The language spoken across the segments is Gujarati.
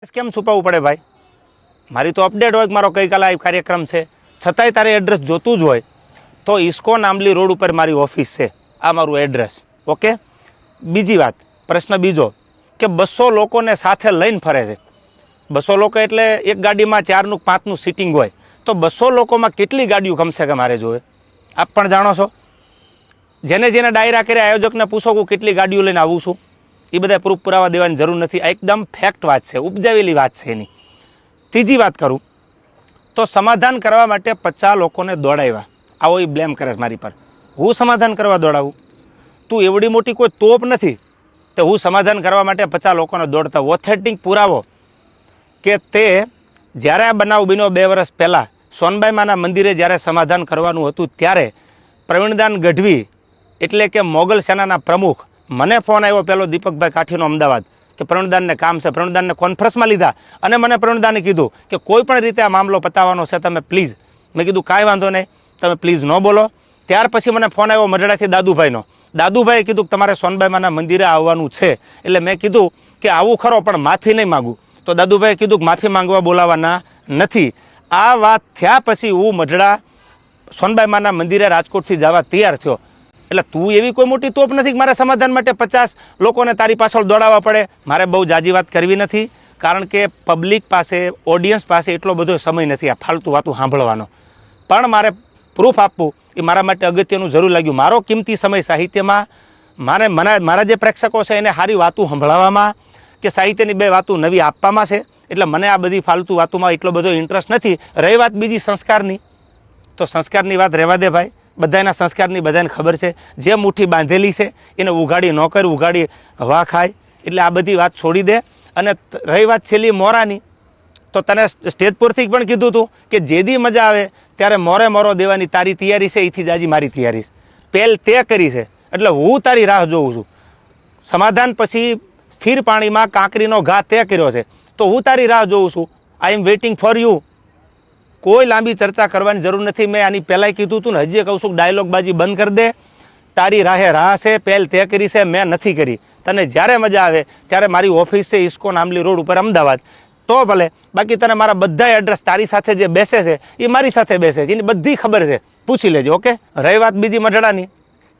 કેમ છુપાવવું પડે ભાઈ? મારી તો અપડેટ હોય કે મારો ગઈકાલે આ કાર્યક્રમ છે, છતાંય તારે એડ્રેસ જોતું જ હોય તો ઇસ્કોન આંબલી રોડ ઉપર મારી ઓફિસ છે, આ મારું એડ્રેસ. ઓકે. બીજી વાત, પ્રશ્ન બીજો કે 200 લોકોને સાથે લઈને ફરે છે. 200 લોકો એટલે એક ગાડીમાં 4નું 5નું સીટિંગ હોય, તો 200 લોકોમાં કેટલી ગાડીઓ કમસે કમ મારે જોવે? આપ પણ જાણો છો. જેને જેને ડાયરા કર્યા આયોજકને પૂછો કે કેટલી ગાડીઓ લઈને આવું છું, એ બધા પ્રૂફ પુરાવા દેવાની જરૂર નથી. આ એકદમ ફેક્ટ વાત છે, ઉપજાવેલી વાત છે એની. ત્રીજી વાત કરું તો સમાધાન કરવા માટે 50 લોકોને દોડાવ્યા, આવો એ બ્લેમ કરે છે મારી પર. હું સમાધાન કરવા દોડાવું? તું એવડી મોટી કોઈ તોપ નથી તો હું સમાધાન કરવા માટે 50 લોકોને દોડતા. ઓથેન્ટિક પુરાવો કે તે જ્યારે આ બનાવ બન્યો 2 વર્ષ પહેલાં સોનબાઈ માના મંદિરે જ્યારે સમાધાન કરવાનું હતું ત્યારે પ્રવીણદાન ગઢવી એટલે કે મોગલ સેનાના પ્રમુખ, મને ફોન આવ્યો પેલો દીપકભાઈ કાઠીનો અમદાવાદ કે પ્રવીણદાનને કામ છે. પ્રવીણદાનને કોન્ફરન્સમાં લીધા અને મને પ્રવીણદાને કીધું કે કોઈ પણ રીતે આ મામલો પતાવવાનો છે, તમે પ્લીઝ. મેં કીધું કાંઈ વાંધો નહીં, તમે પ્લીઝ ન બોલો. ત્યાર પછી મને ફોન આવ્યો મઢડાથી દાદુભાઈનો. દાદુભાઈએ કીધું કે તમારે સોનબાઈ માના મંદિરે આવવાનું છે. એટલે મેં કીધું કે આવું ખરો પણ માફી નહીં માગું. તો દાદુભાઈએ કીધું કે માફી માંગવા બોલાવવાના નથી. આ વાત થયા પછી હું મઢડા સોનબાઈ માના મંદિરે રાજકોટથી જવા તૈયાર થયો. એટલે તું એવી કોઈ મોટી તોપ નથી કે મારે સમાધાન માટે 50 લોકોને તારી પાછળ દોડાવવા પડે. મારે બહુ જાજી વાત કરવી નથી, કારણ કે પબ્લિક પાસે, ઓડિયન્સ પાસે એટલો બધો સમય નથી આ ફાલતુ વાતું સાંભળવાનો. પણ મારે પ્રૂફ આપવું એ મારા માટે અગત્યનું જરૂર લાગ્યું. મારો કિંમતી સમય સાહિત્યમાં મારા જે પ્રેક્ષકો છે એને સારી વાતું સંભળાવવામાં કે સાહિત્યની 2 વાતો નવી આપવામાં છે. એટલે મને આ બધી ફાલતુ વાતોમાં એટલો બધો ઇન્ટરેસ્ટ નથી. રહી વાત બીજી સંસ્કારની, તો સંસ્કારની વાત રહેવા દે ભાઈ. બધાના સંસ્કારની બધાને ખબર છે. જે મુઠ્ઠી બાંધેલી છે એને ઉઘાડી ન કર, ઉઘાડી હવા ખાય. એટલે આ બધી વાત છોડી દે. અને રહી વાત છેલ્લી મોરાની, તો તને સ્ટેજ પરથી પણ કીધું હતું કે જેદી મજા આવે ત્યારે મોરો દેવાની તારી તૈયારી છે, એથી જ આજે મારી તૈયારી છે. પહેલ તે કરી છે એટલે હું તારી રાહ જોઉં છું. સમાધાન પછી સ્થિર પાણીમાં કાંકરીનો ઘા તે કર્યો છે, તો હું તારી રાહ જોઉં છું. આઈ એમ વેઇટિંગ ફોર યુ. કોઈ લાંબી ચર્ચા કરવાની જરૂર નથી. મેં આની પહેલાંય કીધું હતું ને, હજી કહું છું, ડાયલોગબાજી બંધ કરી દે. તારી રાહે રાહ છે, પહેલ તે કરી છે, મેં નથી કરી. તને જ્યારે મજા આવે ત્યારે મારી ઓફિસ છે ઇસ્કોન આંબલી રોડ ઉપર અમદાવાદ, તો ભલે. બાકી તને મારા બધા એડ્રેસ તારી સાથે જે બેસે છે એ મારી સાથે બેસે છે, એની બધી ખબર છે, પૂછી લેજો. ઓકે. રહી વાત બીજી મઢડાની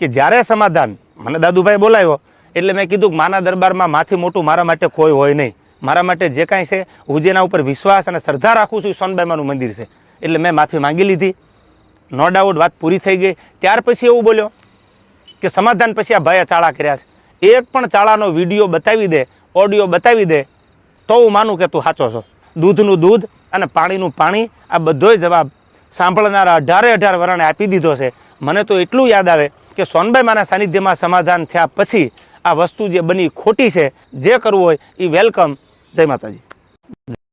કે જ્યારે સમાધાન મને દાદુભાઈ બોલાવ્યો એટલે મેં કીધું કે માના દરબારમાં માથી મોટું મારા માટે કોઈ હોય નહીં. મારા માટે જે કાંઈ છે, હું જેના ઉપર વિશ્વાસ અને શ્રદ્ધા રાખું છું એ સોનબાઈમાનું મંદિર છે. એટલે મેં માફી માંગી લીધી. નો ડાઉટ વાત પૂરી થઈ ગઈ. ત્યાર પછી એવું બોલ્યો કે સમાધાન પછી આ ભાઈએ ચાળા કર્યા છે. એક પણ ચાળાનો વિડીયો બતાવી દે, ઓડિયો બતાવી દે, તો હું માનું કે તું સાચો છો. દૂધનું દૂધ અને પાણીનું પાણી, આ બધોય જવાબ સાંભળનારા 18 વરણે આપી દીધો છે. મને તો એટલું યાદ આવે કે સોનબાઈ માના સાનિધ્યમાં સમાધાન થયા પછી આ વસ્તુ જે બની ખોટી છે, જે કરવું હોય એ વેલકમ. જય માતાજી.